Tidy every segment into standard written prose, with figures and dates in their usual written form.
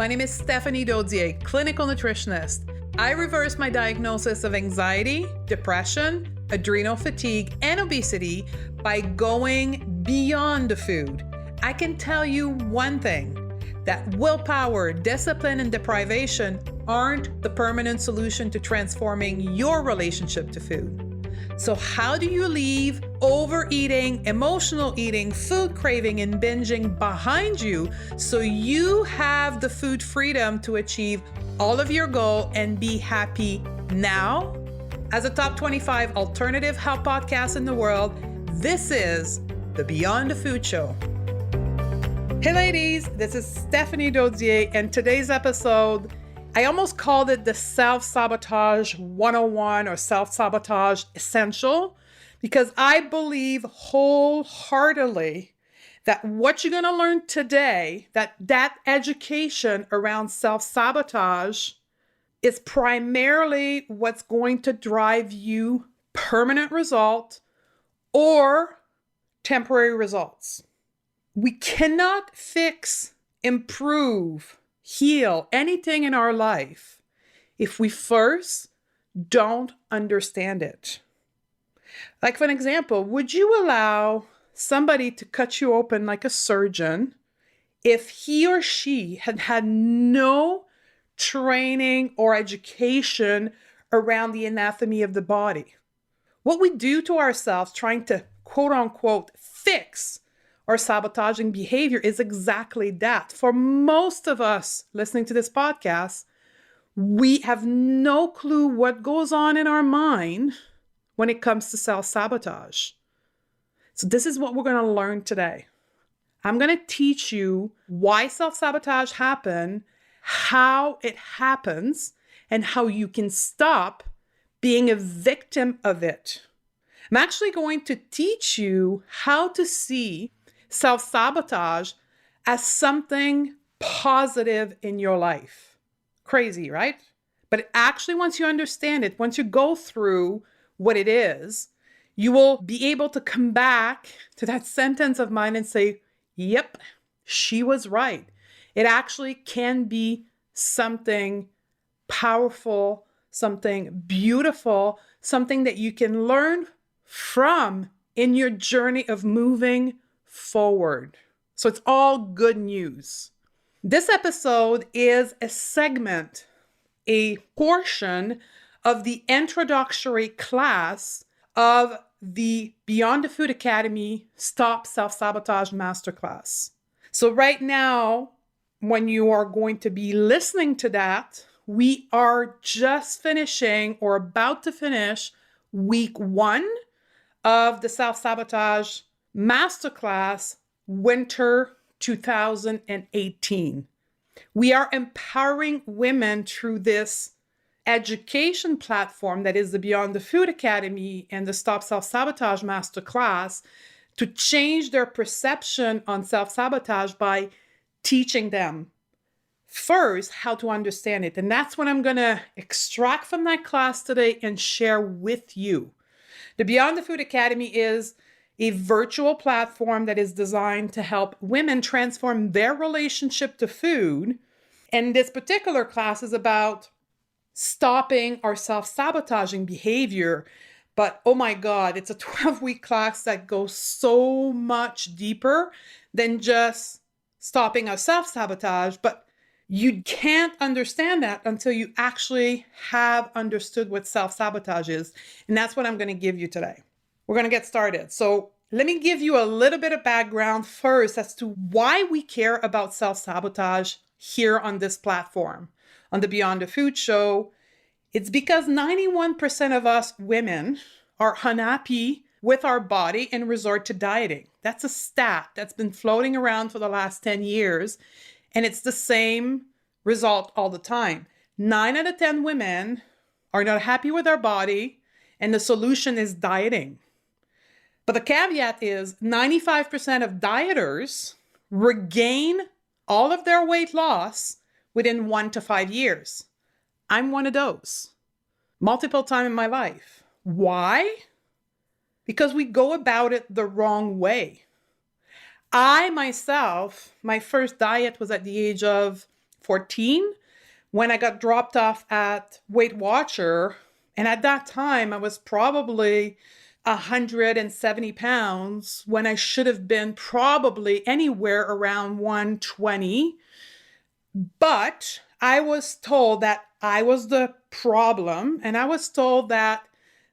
My name is Stephanie Dodier, clinical nutritionist. I reversed my diagnosis of anxiety, depression, adrenal fatigue, and obesity by going beyond the food. I can tell you one thing, that willpower, discipline, and deprivation aren't the permanent solution to transforming your relationship to food. So how do you leave overeating, emotional eating, food craving, and binging behind you so you have the food freedom to achieve all of your goal and be happy now? As a top 25 alternative health podcast in the world, this is the Beyond the Food Show. Hey ladies, this is Stephanie Dodier, and today's episode, I almost called it the Self-sabotage 101 or Self-sabotage Essential, because I believe wholeheartedly that what you're going to learn today, that education around self-sabotage is primarily what's going to drive you permanent result or temporary results. We cannot fix, improve, heal anything in our life if we first don't understand it. Like for an example, would you allow somebody to cut you open like a surgeon if he or she had had no training or education around the anatomy of the body? What we do to ourselves trying to quote unquote fix our sabotaging behavior is exactly that. For most of us listening to this podcast, we have no clue what goes on in our mind when it comes to self-sabotage. So this is what we're going to learn today. I'm going to teach you why self-sabotage happens, how it happens, and how you can stop being a victim of it. I'm actually going to teach you how to see self-sabotage as something positive in your life. Crazy, right? But actually, once you understand it, once you go through what it is, you will be able to come back to that sentence of mine and say, yep, she was right. It actually can be something powerful, something beautiful, something that you can learn from in your journey of moving forward. So it's all good news. This episode is a segment, a portion of the introductory class of the Beyond the Food Academy Stop Self-Sabotage Masterclass. So right now, when you are going to be listening to that, we are just finishing or about to finish week 1 of the Self-Sabotage Masterclass Winter 2018. We are empowering women through this education platform that is the Beyond the Food Academy and the Stop Self-Sabotage Masterclass to change their perception on self-sabotage by teaching them first how to understand it. And that's what I'm going to extract from that class today and share with you. The Beyond the Food Academy is a virtual platform that is designed to help women transform their relationship to food. And this particular class is about stopping our self-sabotaging behavior. But oh my God, it's a 12-week class that goes so much deeper than just stopping our self-sabotage. But you can't understand that until you actually have understood what self-sabotage is. And that's what I'm going to give you today. We're going to get started. So let me give you a little bit of background first as to why we care about self-sabotage here on this platform, on the Beyond the Food Show. It's because 91% of us women are unhappy with our body and resort to dieting. That's a stat that's been floating around for the last 10 years. And it's the same result all the time. 9 out of 10 women are not happy with their body, and the solution is dieting. But the caveat is 95% of dieters regain all of their weight loss within 1 to 5 years. I'm one of those, multiple times in my life. Why? Because we go about it the wrong way. I myself, my first diet was at the age of 14 when I got dropped off at Weight Watcher. And at that time, I was probably 170 pounds when I should have been probably anywhere around 120. But I was told that I was the problem, and I was told that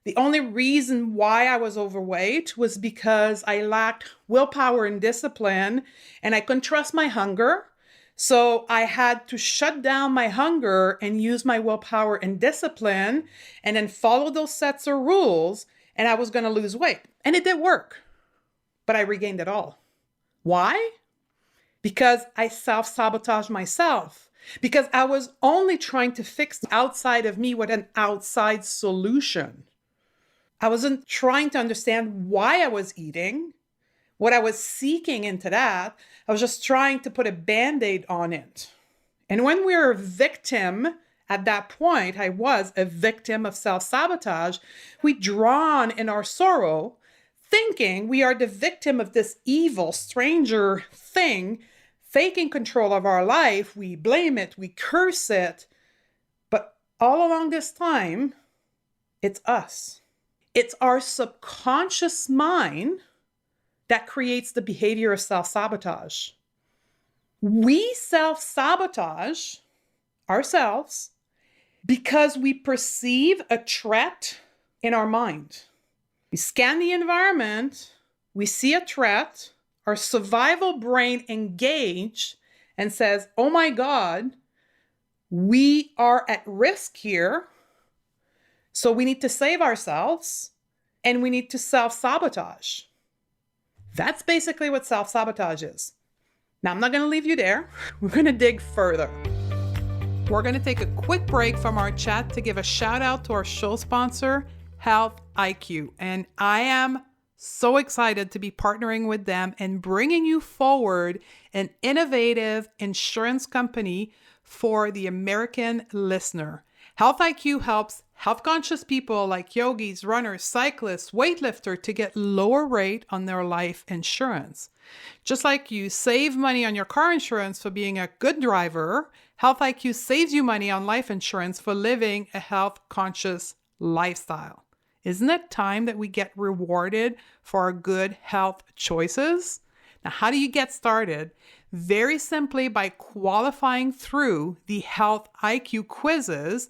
the only reason why I was overweight was because I lacked willpower and discipline, and I couldn't trust my hunger. So I had to shut down my hunger and use my willpower and discipline, and then follow those sets of rules, and I was going to lose weight. And it did work, but I regained it all. Why? Because I self-sabotaged myself. Because I was only trying to fix the outside of me with an outside solution. I wasn't trying to understand why I was eating, what I was seeking into that. I was just trying to put a Band-Aid on it. And when we're a victim, at that point, I was a victim of self-sabotage, we drown in our sorrow, thinking we are the victim of this evil stranger thing, taking control of our life. We blame it, we curse it. But all along this time, it's us. It's our subconscious mind that creates the behavior of self-sabotage. We self-sabotage ourselves because we perceive a threat in our mind. We scan the environment, we see a threat, our survival brain engaged and says, oh my God, we are at risk here. So we need to save ourselves and we need to self-sabotage. That's basically what self-sabotage is. Now, I'm not going to leave you there. We're going to dig further. We're going to take a quick break from our chat to give a shout out to our show sponsor, Health IQ. And I am so excited to be partnering with them and bringing you forward an innovative insurance company for the American listener. Health IQ helps health-conscious people like yogis, runners, cyclists, weightlifters to get lower rate on their life insurance. Just like you save money on your car insurance for being a good driver, Health IQ saves you money on life insurance for living a health-conscious lifestyle. Isn't it time that we get rewarded for our good health choices? Now, how do you get started? Very simply by qualifying through the Health IQ quizzes.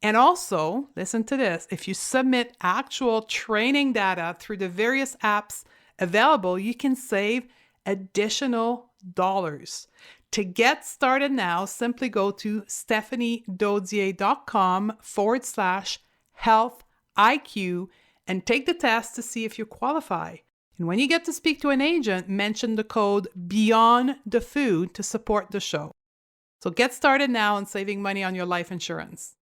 And also, listen to this, if you submit actual training data through the various apps available, you can save additional dollars. To get started now, simply go to stephaniedodier.com/health IQ and take the test to see if you qualify. And when you get to speak to an agent, mention the code Beyond the Food to support the show. So get started now on saving money on your life insurance.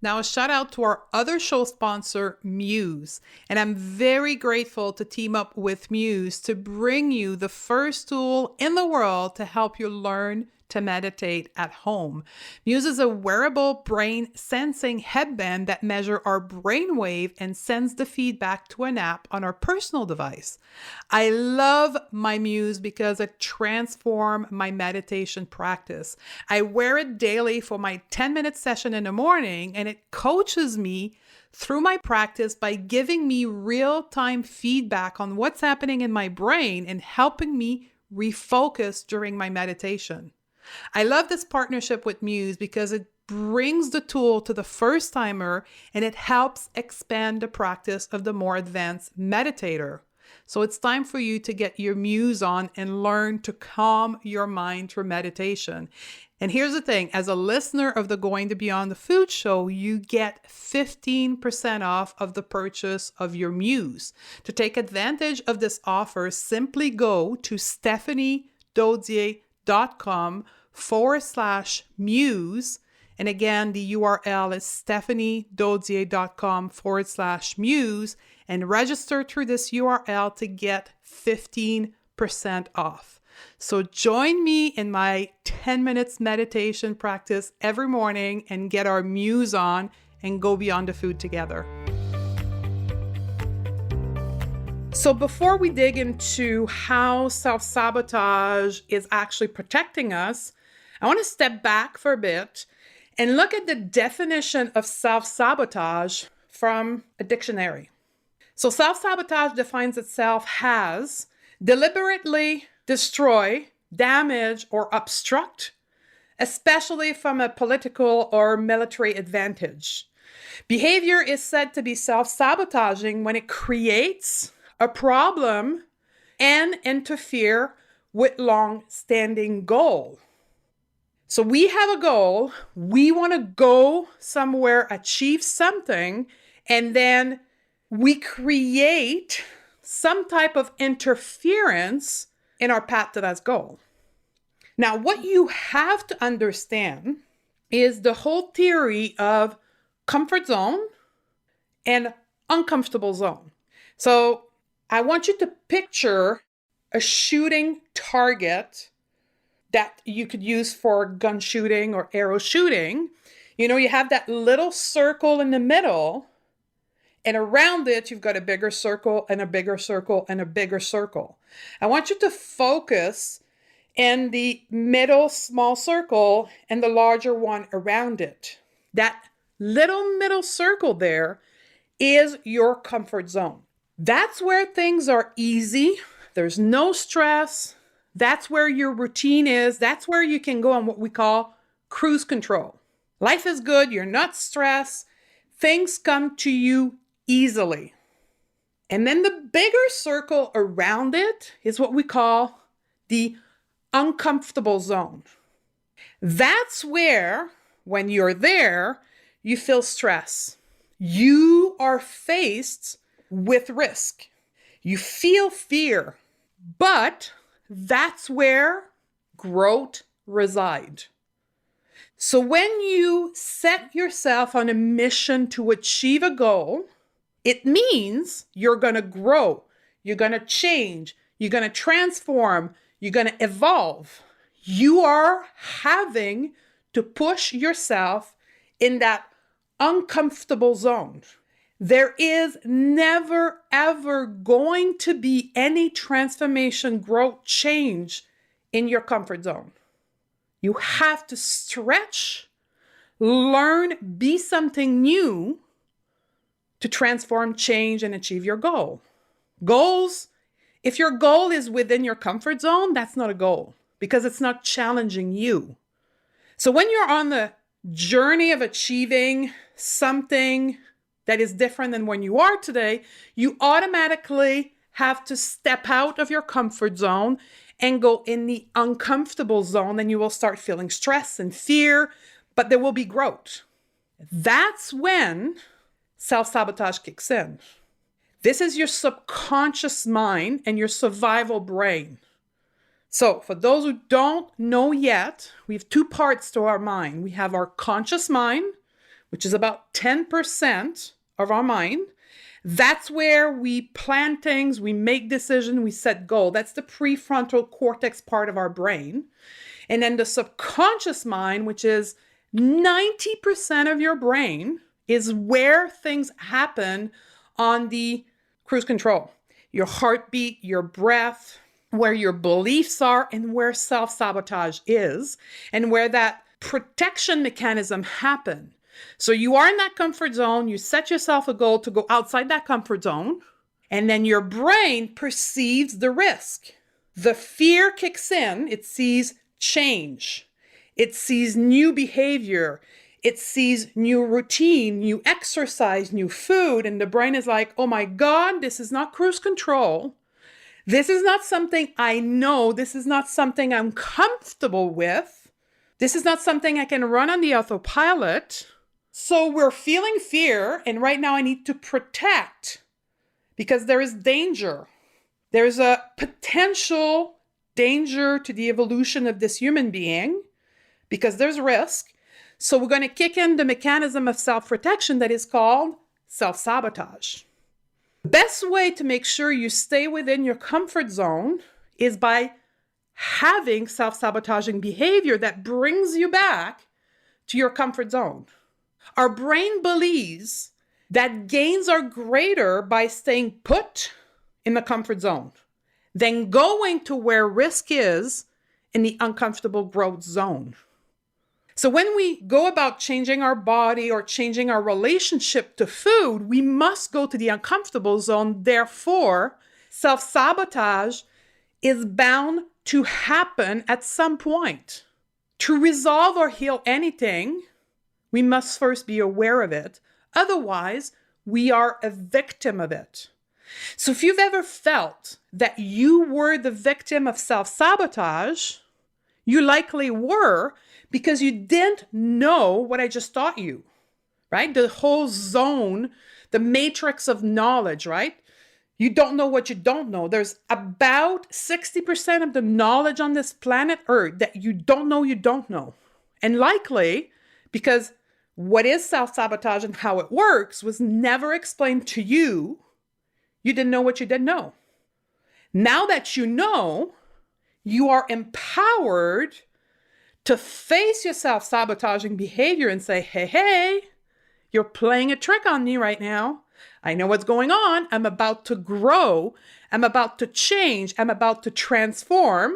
Now, a shout out to our other show sponsor, Muse. And I'm very grateful to team up with Muse to bring you the first tool in the world to help you learn to meditate at home. Muse is a wearable brain sensing headband that measures our brainwave and sends the feedback to an app on our personal device. I love my Muse because it transformed my meditation practice. I wear it daily for my 10-minute session in the morning, and it coaches me through my practice by giving me real-time feedback on what's happening in my brain and helping me refocus during my meditation. I love this partnership with Muse because it brings the tool to the first timer and it helps expand the practice of the more advanced meditator. So it's time for you to get your Muse on and learn to calm your mind through meditation. And here's the thing, as a listener of the Going to Beyond the Food show, you get 15% off of the purchase of your Muse. To take advantage of this offer, simply go to stephaniedodier.com/muse. And again, the URL is stephaniedodier.com/muse and register through this URL to get 15% off. So join me in my 10 minutes meditation practice every morning and get our Muse on and go beyond the food together. So before we dig into how self-sabotage is actually protecting us, I want to step back for a bit and look at the definition of self-sabotage from a dictionary. So self-sabotage defines itself as deliberately destroy, damage, or obstruct, especially from a political or military advantage. Behavior is said to be self-sabotaging when it creates a problem and interfere with long-standing goal. So we have a goal, we want to go somewhere, achieve something, and then we create some type of interference in our path to that goal. Now, what you have to understand is the whole theory of comfort zone and uncomfortable zone. So I want you to picture a shooting target that you could use for gun shooting or arrow shooting. You know, you have that little circle in the middle, and around it, you've got a bigger circle and a bigger circle and a bigger circle. I want you to focus in the middle small circle and the larger one around it. That little middle circle there is your comfort zone. That's where things are easy. There's no stress. That's where your routine is. That's where you can go on what we call cruise control. Life is good. You're not stressed. Things come to you easily. And then the bigger circle around it is what we call the uncomfortable zone. That's where, when you're there, you feel stress. You are faced with risk. You feel fear, but that's where growth resides. So when you set yourself on a mission to achieve a goal, it means you're going to grow, you're going to change, you're going to transform, you're going to evolve. You are having to push yourself in that uncomfortable zone. There is never, ever going to be any transformation, growth, change in your comfort zone. You have to stretch, learn, be something new to transform, change, and achieve your goal. Goals, if your goal is within your comfort zone, that's not a goal because it's not challenging you. So when you're on the journey of achieving something that is different than when you are today, you automatically have to step out of your comfort zone and go in the uncomfortable zone. Then you will start feeling stress and fear, but there will be growth. That's when self-sabotage kicks in. This is your subconscious mind and your survival brain. So for those who don't know yet, we have two parts to our mind. We have our conscious mind, which is about 10% of our mind. That's where we plan things, we make decisions, we set goals. That's the prefrontal cortex part of our brain. And then the subconscious mind, which is 90% of your brain, is where things happen on the cruise control. Your heartbeat, your breath, where your beliefs are, and where self-sabotage is, and where that protection mechanism happen. So you are in that comfort zone, you set yourself a goal to go outside that comfort zone, and then your brain perceives the risk. The fear kicks in, it sees change, it sees new behavior, it sees new routine, new exercise, new food, and the brain is like, oh my God, this is not cruise control. This is not something I know. This is not something I'm comfortable with. This is not something I can run on the autopilot. So we're feeling fear, and right now I need to protect because there is danger. There's a potential danger to the evolution of this human being because there's risk. So we're going to kick in the mechanism of self-protection that is called self-sabotage. The best way to make sure you stay within your comfort zone is by having self-sabotaging behavior that brings you back to your comfort zone. Our brain believes that gains are greater by staying put in the comfort zone than going to where risk is in the uncomfortable growth zone. So when we go about changing our body or changing our relationship to food, we must go to the uncomfortable zone. Therefore, self-sabotage is bound to happen at some point. To resolve or heal anything, we must first be aware of it. Otherwise, we are a victim of it. So if you've ever felt that you were the victim of self-sabotage, you likely were because you didn't know what I just taught you, right? The whole zone, the matrix of knowledge, right? You don't know what you don't know. There's about 60% of the knowledge on this planet Earth that you don't know. And likely because what is self-sabotage and how it works was never explained to you. You didn't know what you didn't know. Now that you know, you are empowered to face your self-sabotaging behavior and say, hey, you're playing a trick on me right now. I know what's going on. I'm about to grow. I'm about to change. I'm about to transform.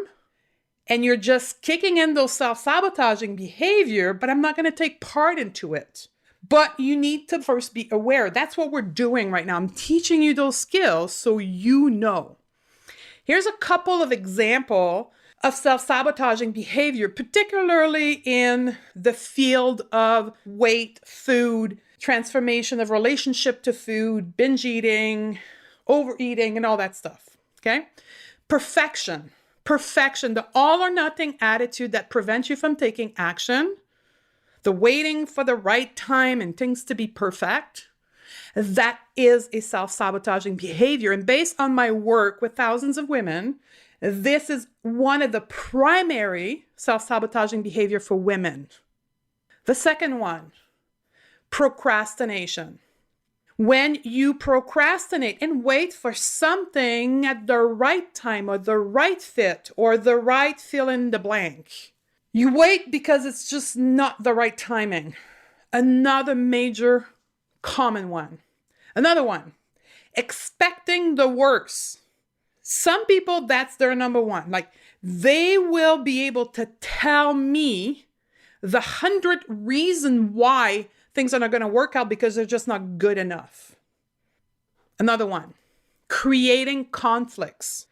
And you're just kicking in those self-sabotaging behavior, but I'm not going to take part into it. But you need to first be aware. That's what we're doing right now. I'm teaching you those skills so you know. Here's a couple of examples of self-sabotaging behavior, particularly in the field of weight, food, transformation of relationship to food, binge eating, overeating, and all that stuff, okay? Perfection, the all or nothing attitude that prevents you from taking action, the waiting for the right time and things to be perfect, that is a self-sabotaging behavior. And based on my work with thousands of women, this is one of the primary self-sabotaging behavior for women. The second one, procrastination. When you procrastinate and wait for something at the right time or the right fit or the right fill in the blank, you wait because it's just not the right timing. Another major common one. Another one, expecting the worst. Some people, that's their number one. Like, they will be able to tell me the 100 reasons why things are not going to work out because they're just not good enough. Another one, creating conflicts.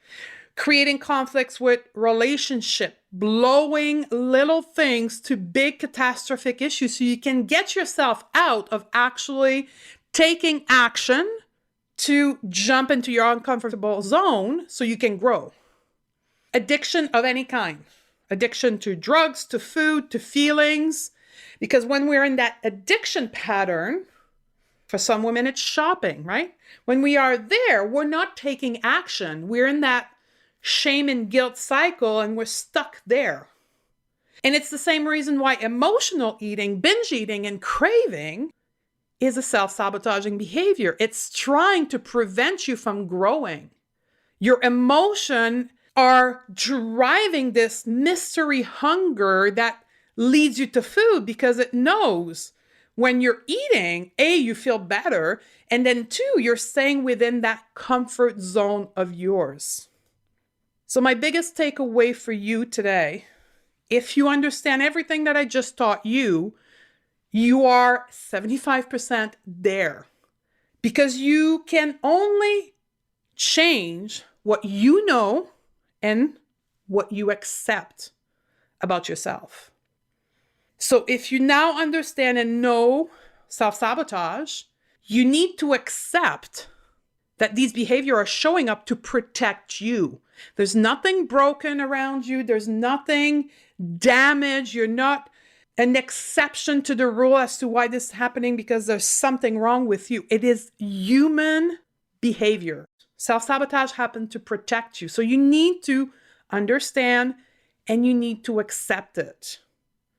Creating conflicts with relationship, blowing little things to big catastrophic issues so you can get yourself out of actually taking action to jump into your uncomfortable zone so you can grow. Addiction of any kind. Addiction to drugs, to food, to feelings. Because when we're in that addiction pattern, for some women it's shopping, right? When we are there, we're not taking action. We're in that shame and guilt cycle and we're stuck there. And it's the same reason why emotional eating, binge eating, and craving is a self-sabotaging behavior. It's trying to prevent you from growing. Your emotions are driving this mystery hunger that leads you to food because it knows when you're eating, A, you feel better, and then 2, you're staying within that comfort zone of yours. So my biggest takeaway for you today, if you understand everything that I just taught you, you are 75% there because you can only change what you know and what you accept about yourself. So if you now understand and know self-sabotage, you need to accept that these behaviors are showing up to protect you. There's nothing broken around you. There's nothing damaged. You're not an exception to the rule as to why this is happening because there's something wrong with you. It is human behavior. Self-sabotage happened to protect you. So you need to understand and you need to accept it.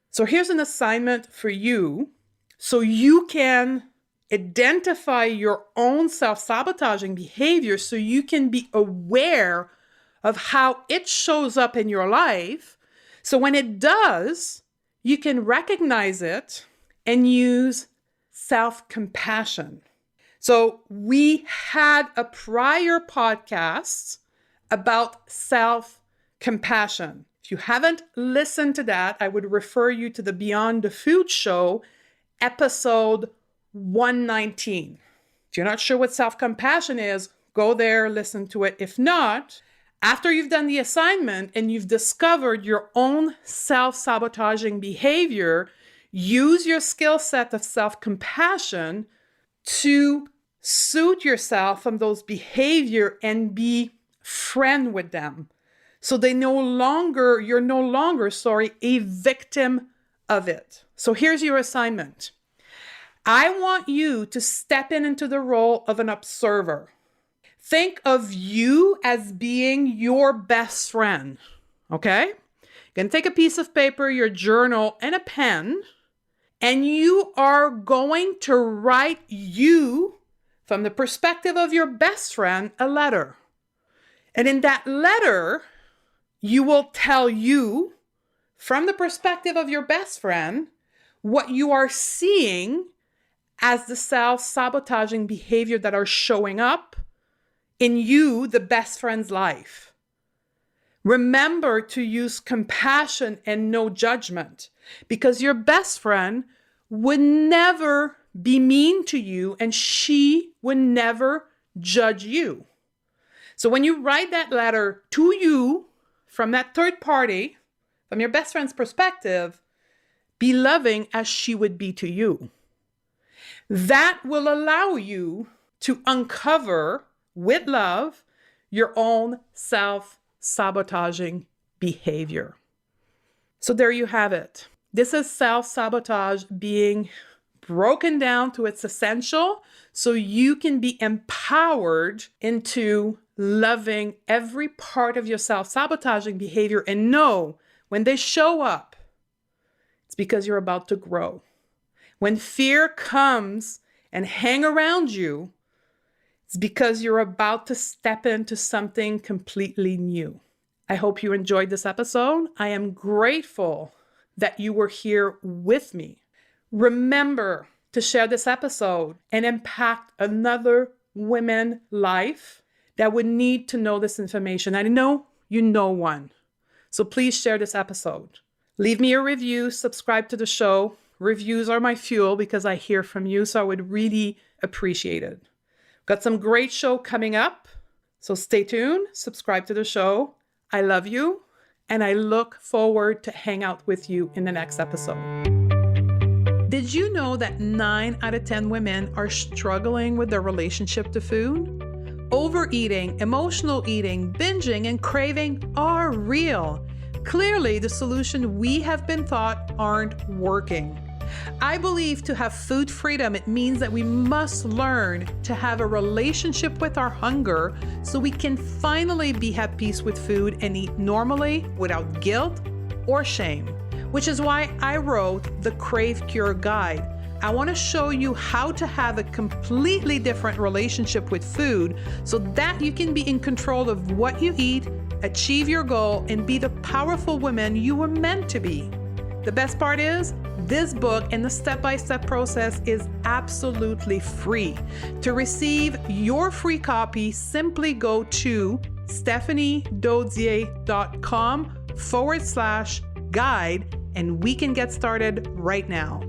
So here's an assignment for you so you can identify your own self-sabotaging behavior so you can be aware of how it shows up in your life. So when it does, you can recognize it and use self-compassion. So we had a prior podcast about self-compassion. If you haven't listened to that, I would refer you to the Beyond the Food show, episode 119. If you're not sure what self-compassion is, go there, listen to it. If not, after you've done the assignment and you've discovered your own self-sabotaging behavior, use your skill set of self-compassion to suit yourself from those behavior and be friend with them. So you're no longer, a victim of it. So here's your assignment. I want you to step into the role of an observer. Think of you as being your best friend, okay? You're going to take a piece of paper, your journal, and a pen, and you are going to write you, from the perspective of your best friend, a letter. And in that letter, you will tell you, from the perspective of your best friend, what you are seeing as the self-sabotaging behavior that are showing up in you, the best friend's life. Remember to use compassion and no judgment, because your best friend would never be mean to you and she would never judge you. So when you write that letter to you from that third party, from your best friend's perspective, be loving as she would be to you. That will allow you to uncover with love your own self-sabotaging behavior. So there you have it. This is self-sabotage being broken down to its essential so you can be empowered into loving every part of your self-sabotaging behavior and know when they show up, it's because you're about to grow. When fear comes and hang around you, it's because you're about to step into something completely new. I hope you enjoyed this episode. I am grateful that you were here with me. Remember to share this episode and impact another woman's life that would need to know this information. I know you know one. So please share this episode. Leave me a review, subscribe to the show. Reviews are my fuel because I hear from you, so I would really appreciate it. Got some great show coming up, so stay tuned, subscribe to the show. I love you, and I look forward to hang out with you in the next episode. Did you know that 9 out of 10 women are struggling with their relationship to food? Overeating, emotional eating, binging, and craving are real. Clearly, the solution we have been taught aren't working. I believe to have food freedom, it means that we must learn to have a relationship with our hunger so we can finally be at peace with food and eat normally without guilt or shame, which is why I wrote the Crave Cure Guide. I want to show you how to have a completely different relationship with food so that you can be in control of what you eat, achieve your goal, and be the powerful woman you were meant to be. The best part is, this book and the step-by-step process is absolutely free. To receive your free copy, simply go to stephaniedodier.com/guide and we can get started right now.